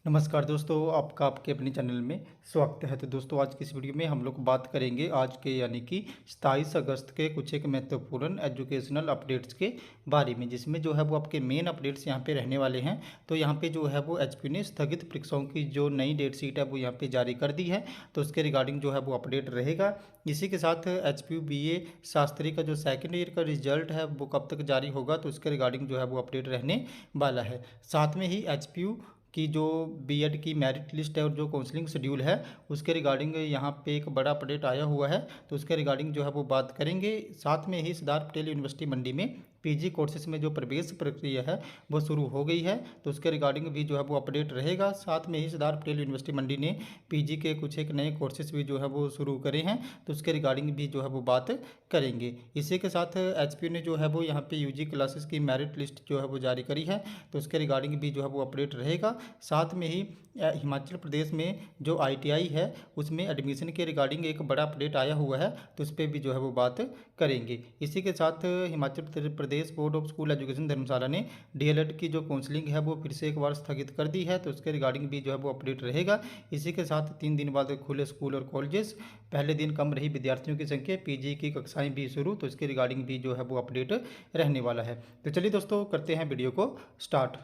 नमस्कार दोस्तों, आपका आपके अपने चैनल में स्वागत है। तो दोस्तों, आज की इस वीडियो में हम लोग बात करेंगे आज के यानी कि 27 अगस्त के कुछ एक महत्वपूर्ण एजुकेशनल अपडेट्स के बारे में, जिसमें जो है वो आपके मेन अपडेट्स यहाँ पे रहने वाले हैं। तो यहाँ पे जो है वो एचपी ने स्थगित परीक्षाओं की जो नई डेट शीट है वो यहाँ पे जारी कर दी है, तो उसके रिगार्डिंग जो है वो अपडेट रहेगा। इसी के साथ एचपीयू बीए शास्त्री का जो सेकेंड ईयर का रिजल्ट है वो कब तक जारी होगा, तो उसके रिगार्डिंग जो है वो अपडेट रहने वाला है। साथ में ही एचपीयू की जो बीएड की मेरिट लिस्ट है और जो काउंसलिंग शेड्यूल है उसके रिगार्डिंग यहाँ पे एक बड़ा अपडेट आया हुआ है, तो उसके रिगार्डिंग जो है वो बात करेंगे। साथ में ही सरदार पटेल यूनिवर्सिटी मंडी में पीजी कोर्सेज में जो प्रवेश प्रक्रिया है वो शुरू हो गई है, तो उसके रिगार्डिंग भी जो है वो अपडेट रहेगा। साथ में ही सरदार पटेल यूनिवर्सिटी मंडी ने पीजी के कुछ एक नए कोर्सेज भी जो है वो शुरू करे हैं, तो उसके रिगार्डिंग भी जो है वो बात करेंगे। इसी के साथ एचपीयू ने जो है वो यहाँ पे यूजी क्लासेस की मेरिट लिस्ट जो है वो जारी करी है, तो उसके रिगार्डिंग भी जो है वो अपडेट रहेगा। साथ में ही हिमाचल प्रदेश में जो आईटीआई है उसमें एडमिशन के रिगार्डिंग एक बड़ा अपडेट आया हुआ है, तो उस पर भी जो है वो बात करेंगे। इसी के साथ Himachal Pradesh board of school education धर्मशाला ने डीएलएड की जो काउंसलिंग है वो फिर से एक बार स्थगित कर दी है, तो उसके रिगार्डिंग भी जो है वो अपडेट रहेगा। इसी के साथ 3 दिन बाद खुले स्कूल और कॉलेजेस, पहले दिन कम रही विद्यार्थियों की संख्या, पीजी की कक्षाएं भी शुरू, तो इसके रिगार्डिंग भी जो है वो अपडेट रहने वाला है। तो चलिए दोस्तों, करते हैं वीडियो को स्टार्ट।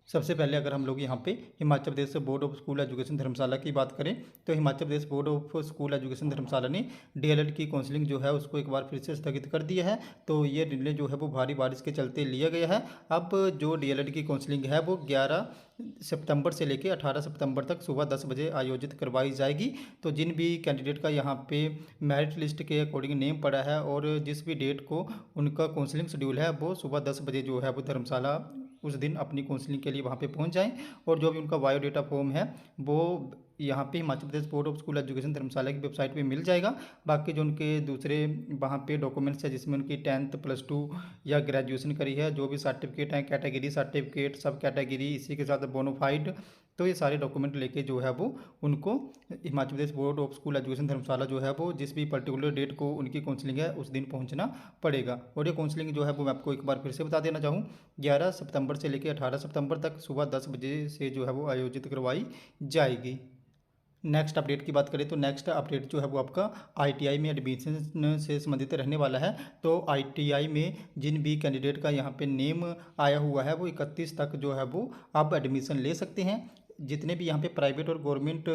सबसे पहले अगर हम लोग यहाँ पे Himachal Pradesh board of school education धर्मशाला की बात करें, तो Himachal Pradesh board of school education धर्मशाला ने डीएलएड की काउंसलिंग जो है उसको एक बार फिर से स्थगित कर दिया है। तो ये निर्णय जो है वो भारी बारिश के चलते लिया गया है। अब जो डीएलएड की काउंसलिंग है वो 11 सितंबर से लेकर 18 सितंबर तक सुबह 10 बजे आयोजित करवाई जाएगी। तो जिन भी कैंडिडेट का यहाँ पे मेरिट लिस्ट के अकॉर्डिंग नेम पड़ा है और जिस भी डेट को उनका काउंसलिंग शेड्यूल है वो सुबह 10 बजे जो है वो धर्मशाला उस दिन अपनी काउंसलिंग के लिए वहाँ पे पहुँच जाएं, और जो भी उनका बायोडेटा फॉर्म है वो यहाँ पे Himachal Pradesh board of school education धर्मशाला की वेबसाइट पे मिल जाएगा। बाकी जो उनके दूसरे वहाँ पे डॉक्यूमेंट्स है जिसमें उनकी 10th +2 या ग्रेजुएशन करी है, जो भी सर्टिफिकेट हैं, कैटेगरी सर्टिफिकेट, सब कैटेगरी, इसी के साथ बोनोफाइड, तो ये सारे डॉक्यूमेंट लेके जो है वो उनको Himachal Pradesh board of school education धर्मशाला जो है वो जिस भी पर्टिकुलर डेट को उनकी काउंसलिंग है उस दिन पहुंचना पड़ेगा। और ये काउंसलिंग जो है वो मैं आपको एक बार फिर से बता देना चाहूँ, 11 सितंबर से लेकर 18 सितंबर तक सुबह 10 बजे से जो है वो आयोजित करवाई जाएगी। नेक्स्ट अपडेट की बात करें तो नेक्स्ट अपडेट जो है वो आपका आईटीआई में एडमिशन से संबंधित रहने वाला है। तो आईटीआई में जिन भी कैंडिडेट का यहाँ पे नेम आया हुआ है वो 31 तक जो है वो अब एडमिशन ले सकते हैं। जितने भी यहाँ पे प्राइवेट और गवर्नमेंट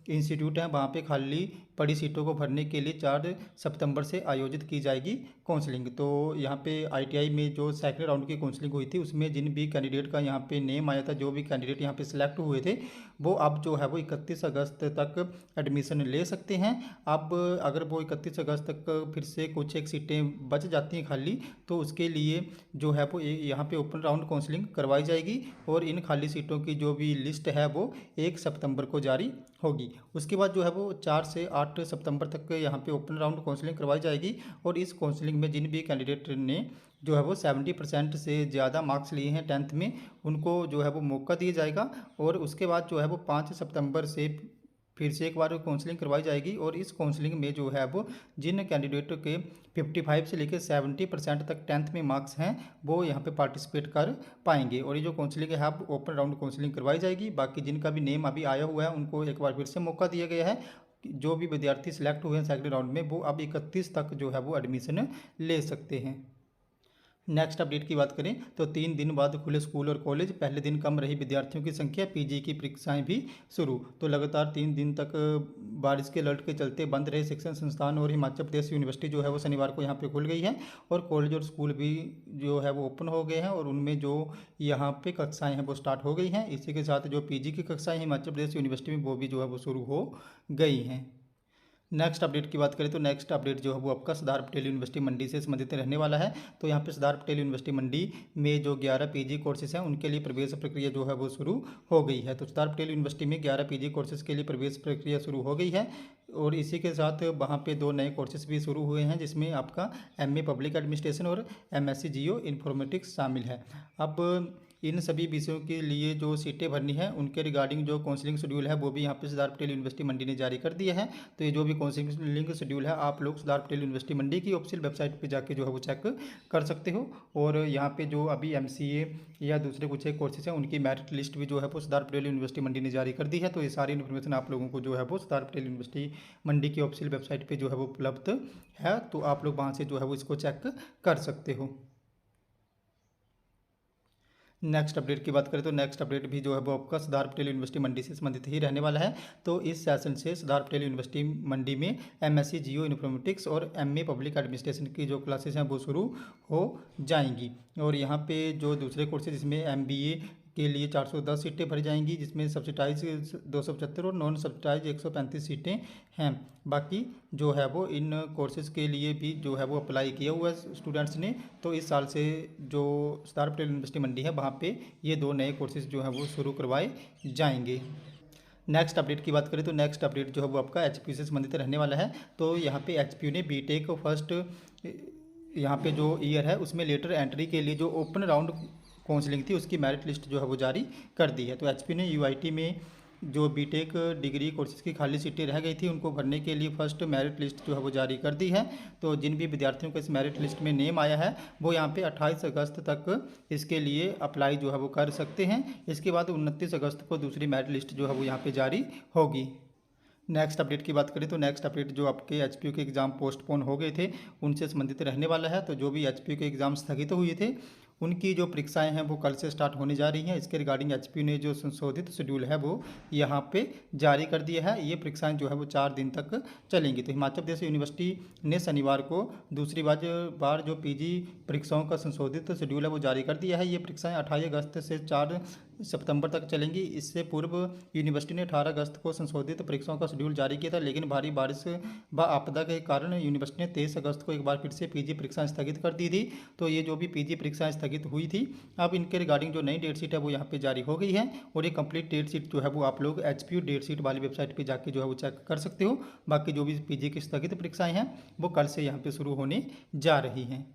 इंस्टीट्यूट हैं वहाँ पे खाली पड़ी सीटों को भरने के लिए 4 सितंबर से आयोजित की जाएगी काउंसलिंग। तो यहाँ पे आईटीआई में जो सेकंड राउंड की काउंसलिंग हुई थी उसमें जिन भी कैंडिडेट का यहाँ पे नेम आया था, जो भी कैंडिडेट यहाँ पे सिलेक्ट हुए थे, वो अब जो है वो 31 अगस्त तक एडमिशन ले सकते हैं। अब अगर वो 31 अगस्त तक फिर से कुछ एक सीटें बच जाती हैं खाली, तो उसके लिए जो है वो यहाँ पे ओपन राउंड काउंसलिंग करवाई जाएगी, और इन खाली सीटों की जो भी लिस्ट है वो 1 सितंबर को जारी होगी। उसके बाद जो है वो 4 से 8 सितंबर तक यहाँ पे ओपन राउंड काउंसलिंग करवाई जाएगी, और इस काउंसलिंग में जिन भी कैंडिडेट ने जो है वो 70% से ज़्यादा मार्क्स लिए हैं 10th में, उनको जो है वो मौका दिया जाएगा। और उसके बाद जो है वो 5 सितंबर से फिर से एक बार काउंसलिंग करवाई जाएगी, और इस काउंसलिंग में जो है वो जिन कैंडिडेटों के 55 से लेकर 70% तक 10th में मार्क्स हैं वो यहाँ पे पार्टिसिपेट कर पाएंगे। और ये जो काउंसलिंग है अब ओपन राउंड काउंसलिंग करवाई जाएगी। बाकी जिनका भी नेम अभी आया हुआ है उनको एक बार फिर से मौका दिया गया है। जो भी विद्यार्थी सिलेक्ट हुए हैं सेकंड राउंड में वो अब 31 तक जो है वो एडमिशन ले सकते हैं। नेक्स्ट अपडेट की बात करें तो 3 दिन बाद खुले स्कूल और कॉलेज, पहले दिन कम रही विद्यार्थियों की संख्या, पीजी की परीक्षाएं भी शुरू। तो लगातार 3 दिन तक बारिश के अलर्ट के चलते बंद रहे शिक्षण संस्थान, और हिमाचल प्रदेश यूनिवर्सिटी जो है वो शनिवार को यहाँ पे खुल गई है, और कॉलेज और स्कूल भी जो है वो ओपन हो गए हैं, और उनमें जो यहाँ पे कक्षाएँ हैं वो स्टार्ट हो गई हैं। इसी के साथ जो पीजी की कक्षाएँ हिमाचल प्रदेश यूनिवर्सिटी में वो भी जो है वो शुरू हो गई हैं। नेक्स्ट अपडेट की बात करें तो नेक्स्ट अपडेट जो है वो आपका सरदार पटेल यूनिवर्सिटी मंडी से संबंधित रहने वाला है। तो यहाँ पे सरदार पटेल यूनिवर्सिटी मंडी में जो 11 पीजी कोर्सेज हैं उनके लिए प्रवेश प्रक्रिया जो है वो शुरू हो गई है। तो सरदार पटेल यूनिवर्सिटी में 11 पीजी कोर्सेज के लिए प्रवेश प्रक्रिया शुरू हो गई है, और इसी के साथ वहाँ पे 2 नए कोर्सेज भी शुरू हुए हैं, जिसमें आपका एमए पब्लिक एडमिनिस्ट्रेशन और एमएससी जियो इन्फॉर्मेटिक्स शामिल है। अब इन सभी विषयों के लिए जो सीटें भरनी है उनके रिगार्डिंग जो काउंसलिंग शेड्यूल है वो भी यहाँ पे सरदार पटेल यूनिवर्सिटी मंडी ने जारी कर दिया है। तो ये जो भी काउंसलिंग शेड्यूल है आप लोग सरदार पटेल यूनिवर्सिटी मंडी की ऑफिशियल वेबसाइट पर जाके जो है वो चेक कर सकते हो। और यहाँ पे जो अभी MCA या दूसरे कुछ एक कोर्सेज हैं उनकी मेरिट लिस्ट भी जो है वो सरदार पटेल यूनिवर्सिटी मंडी ने जारी कर दी है। तो ये सारी इन्फॉर्मेशन आप लोगों को जो है वो सरदार पटेल यूनिवर्सिटी मंडी की ऑफिशियल वेबसाइट पे जो है वो उपलब्ध है। तो आप लोग वहाँ से जो है वो इसको चेक कर सकते हो। नेक्स्ट अपडेट की बात करें तो नेक्स्ट अपडेट भी जो है वो आपका सरदार पटेल यूनिवर्सिटी मंडी से संबंधित ही रहने वाला है। तो इस सेशन से सरदार पटेल यूनिवर्सिटी मंडी में MSc जियो इन्फॉर्मेटिक्स और MA पब्लिक एडमिनिस्ट्रेशन की जो क्लासेस हैं वो शुरू हो जाएंगी। और यहाँ पे जो दूसरे कोर्सेज जिसमें MBA के लिए 410 सीटें भरी जाएंगी, जिसमें सब्सिडाइज 275 और नॉन सब्सिडाइज 135 सीटें हैं। बाकी जो है वो इन कोर्सेज़ के लिए भी जो है वो अप्लाई किया हुआ है स्टूडेंट्स ने। तो इस साल से जो सरदार पटेल यूनिवर्सिटी मंडी है वहाँ पे ये 2 नए कोर्सेज़ जो हैं वो शुरू करवाए जाएंगे। नेक्स्ट अपडेट की बात करें तो नेक्स्ट अपडेट जो है वो आपका HPU से संबंधित रहने वाला है। तो यहाँ पे HPU ने BTech फर्स्ट यहाँ पे जो ईयर है उसमें लेटर एंट्री के लिए जो ओपन राउंड काउंसलिंग थी उसकी मेरिट लिस्ट जो है वो जारी कर दी है। तो HPU ने UIT में जो BTech डिग्री कोर्सेज की खाली सीटें रह गई थी उनको भरने के लिए फर्स्ट मेरिट लिस्ट जो है वो जारी कर दी है। तो जिन भी विद्यार्थियों को इस मेरिट लिस्ट में नेम आया है वो यहाँ पे 28 अगस्त तक इसके लिए अप्लाई जो है वो कर सकते हैं। इसके बाद 29 अगस्त को दूसरी मेरिट लिस्ट जो है वो यहाँ पे जारी होगी। नेक्स्ट अपडेट की बात करें तो नेक्स्ट अपडेट जो आपके HPU के एग्ज़ाम पोस्टपोन हो गए थे उनसे संबंधित रहने वाला है। तो जो भी HPU के एग्ज़ाम स्थगित हुए थे उनकी जो परीक्षाएं हैं वो कल से स्टार्ट होने जा रही हैं। इसके रिगार्डिंग HPU ने जो संशोधित शेड्यूल है वो यहाँ पे जारी कर दिया है। ये परीक्षाएं जो है वो 4 दिन तक चलेंगी। तो हिमाचल प्रदेश यूनिवर्सिटी ने शनिवार को दूसरी बार जो PG परीक्षाओं का संशोधित शेड्यूल है वो जारी कर दिया है। ये परीक्षाएँ 28 अगस्त से 4 सितंबर तक चलेंगी। इससे पूर्व यूनिवर्सिटी ने 18 अगस्त को संशोधित परीक्षाओं का शेड्यूल जारी किया था, लेकिन भारी बारिश व आपदा के कारण यूनिवर्सिटी ने 23 अगस्त को एक बार फिर से PG परीक्षाएं स्थगित कर दी थी। तो ये जो भी PG परीक्षाएं स्थगित हुई थी अब इनके रिगार्डिंग जो नई डेट शीट है वो यहाँ पे जारी हो गई है। और ये कंप्लीट डेट शीट जो है वो आप लोग HPU डेट शीट वाली वेबसाइट पर जाके जो है वो चेक कर सकते हो। बाकी जो भी PG की स्थगित परीक्षाएँ हैं वो कल से यहाँ पर शुरू होने जा रही हैं।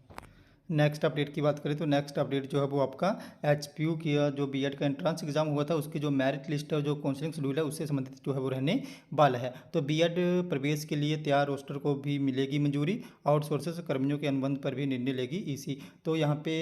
नेक्स्ट अपडेट की बात करें तो नेक्स्ट अपडेट जो है वो आपका HPU की जो B.Ed का एंट्रेंस एग्जाम हुआ था उसकी जो मेरिट लिस्ट है जो काउंसलिंग शेड्यूल है उससे संबंधित जो है वो रहने वाला है। तो B.Ed प्रवेश के लिए तैयार रोस्टर को भी मिलेगी मंजूरी, आउटसोर्सेस कर्मियों के अनुबंध पर भी निर्णय लेगी EC। तो यहाँ पे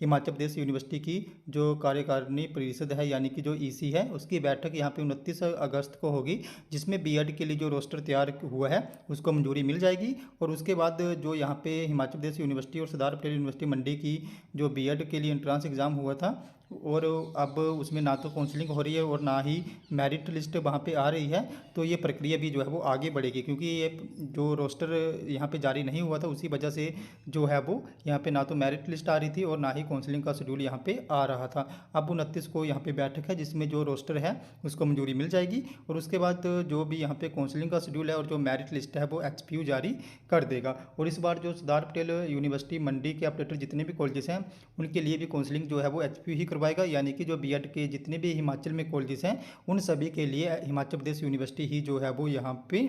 हिमाचल प्रदेश यूनिवर्सिटी की जो कार्यकारिणी परिषद है यानी कि जो EC है उसकी बैठक यहाँ पे 29 अगस्त को होगी, जिसमें B.Ed के लिए जो रोस्टर तैयार हुआ है उसको मंजूरी मिल जाएगी। और उसके बाद जो यहाँ पे हिमाचल प्रदेश यूनिवर्सिटी और सरदार पटेल यूनिवर्सिटी मंडी की जो B.Ed के लिए एंट्रेंस एग्ज़ाम हुआ था और अब उसमें ना तो काउंसलिंग हो रही है और ना ही मेरिट लिस्ट वहाँ पे आ रही है। तो ये प्रक्रिया भी जो है वो आगे बढ़ेगी, क्योंकि ये जो रोस्टर यहाँ पे जारी नहीं हुआ था उसी वजह से जो है वो यहाँ पे ना तो मेरिट लिस्ट आ रही थी और ना ही काउंसलिंग का शेड्यूल यहाँ पे आ रहा था। अब 29 को यहाँ पे बैठक है जिसमें जो रोस्टर है उसको मंजूरी मिल जाएगी और उसके बाद जो भी यहाँ पे काउंसलिंग का शेड्यूल है और जो मेरिट लिस्ट है वो HPU जारी कर देगा। और इस बार जो सरदार पटेल यूनिवर्सिटी मंडी के अपडेटर जितने भी कॉलेजेस हैं उनके लिए भी काउंसलिंग जो है वो HPU ही करवाएगा, यानी कि जो B.Ed के जितने भी हिमाचल में कॉलेजेस हैं उन सभी के लिए हिमाचल प्रदेश यूनिवर्सिटी ही जो है वो यहाँ पे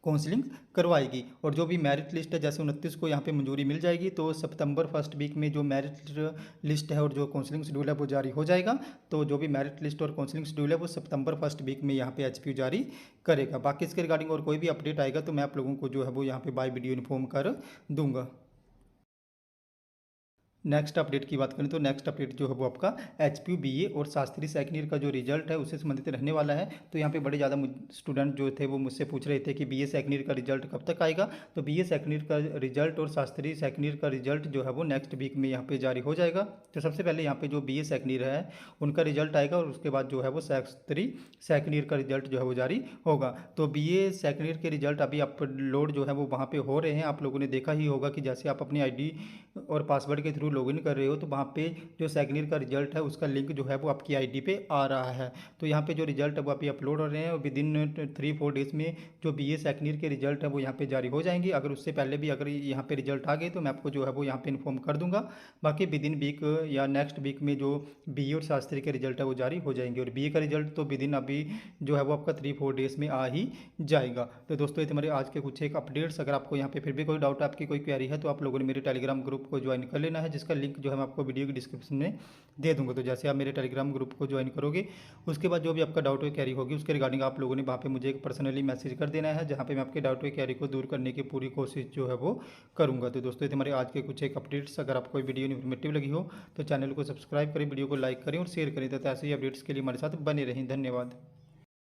काउंसलिंग करवाएगी। और जो भी मेरिट लिस्ट है जैसे 29 को यहाँ पे मंजूरी मिल जाएगी तो सितंबर फर्स्ट वीक में जो मेरिट लिस्ट है और जो काउंसलिंग शेड्यूल है वो जारी हो जाएगा। तो जो भी मेरिट लिस्ट और काउंसलिंग शेड्यूल है वो सितंबर फर्स्ट वीक में यहाँ पे HPU जारी करेगा। बाकी इसके रिगार्डिंग और कोई भी अपडेट आएगा तो मैं आप लोगों को जो है वो यहाँ पे बाय वीडियो इन्फॉर्म कर दूंगा। नेक्स्ट अपडेट की बात करें तो नेक्स्ट अपडेट जो है वो आपका HPU BA और शास्त्री सेकेंड ईयर का जो रिजल्ट है उससे संबंधित रहने वाला है। तो यहाँ पे बड़े ज़्यादा स्टूडेंट जो थे वो मुझसे पूछ रहे थे कि BA सेकेंड ईयर का रिजल्ट कब तक आएगा। तो BA सेकेंड ईयर का रिजल्ट और शास्त्री सेकेंड ईयर का रिजल्ट जो है वो नेक्स्ट वीक में यहाँ पे जारी हो जाएगा। तो सबसे पहले यहाँ पे जो BA सेकेंड ईयर है उनका रिजल्ट आएगा और उसके बाद जो है वो शास्त्री सेकेंड ईयर का रिजल्ट जो है वो जारी होगा। तो BA सेकेंड ईयर के रिजल्ट अभी अपलोड जो है वो वहाँ पे हो रहे हैं। आप लोगों ने देखा ही होगा कि जैसे आप अपनी ID और पासवर्ड के थ्रू लॉगिन कर रहे हो तो वहाँ पे जो सेकेंड ईयर का रिजल्ट है उसका लिंक जो है वो आपकी ID पे आ रहा है। तो यहाँ पे जो रिजल्ट है वो अभी अपलोड हो रहे हैं और विद इन 3-4 डेज़ में जो BA सेकेंड ईयर के रिजल्ट है वो यहाँ पे जारी हो जाएंगे। अगर उससे पहले भी अगर यहाँ पे रिजल्ट आ गए तो मैं आपको जो है वो यहाँ पे इन्फॉर्म कर दूंगा। बाकी विद इन वीक या नेक्स्ट वीक में जो BA और शास्त्री के रिजल्ट है वो जारी हो जाएंगे और BA का रिजल्ट तो विद इन अभी जो है वो आपका 3-4 डेज़ में आ ही जाएगा। तो दोस्तों ये हमारे आज के कुछ एक अपडेट्स। अगर आपको यहाँ पे फिर भी कोई डाउट आपकी कोई क्वेरी है तो आप लोगों ने मेरे टेलीग्राम ग्रुप को ज्वाइन कर लेना है, जिसका इसका लिंक जो है मैं आपको वीडियो की डिस्क्रिप्शन में दे दूंगा। तो जैसे आप मेरे टेलीग्राम ग्रुप को ज्वाइन करोगे, उसके बाद जो भी आपका डाउट व क्वेरी होगी उसके रिगार्डिंग आप लोगों ने वहाँ पे मुझे एक पर्सनली मैसेज कर देना है, जहाँ पे मैं आपके डाउट व क्वेरी को दूर करने की पूरी कोशिश जो है वो करूँगा। तो दोस्तों ये हमारे आज के कुछ एक अपडेट्स। अगर आपको वीडियो इन्फॉर्मेटिव लगी हो तो चैनल को सब्सक्राइब करें, वीडियो को लाइक करें और शेयर करें, तो ऐसे ही अपडेट्स के लिए हमारे साथ बने रहें। धन्यवाद।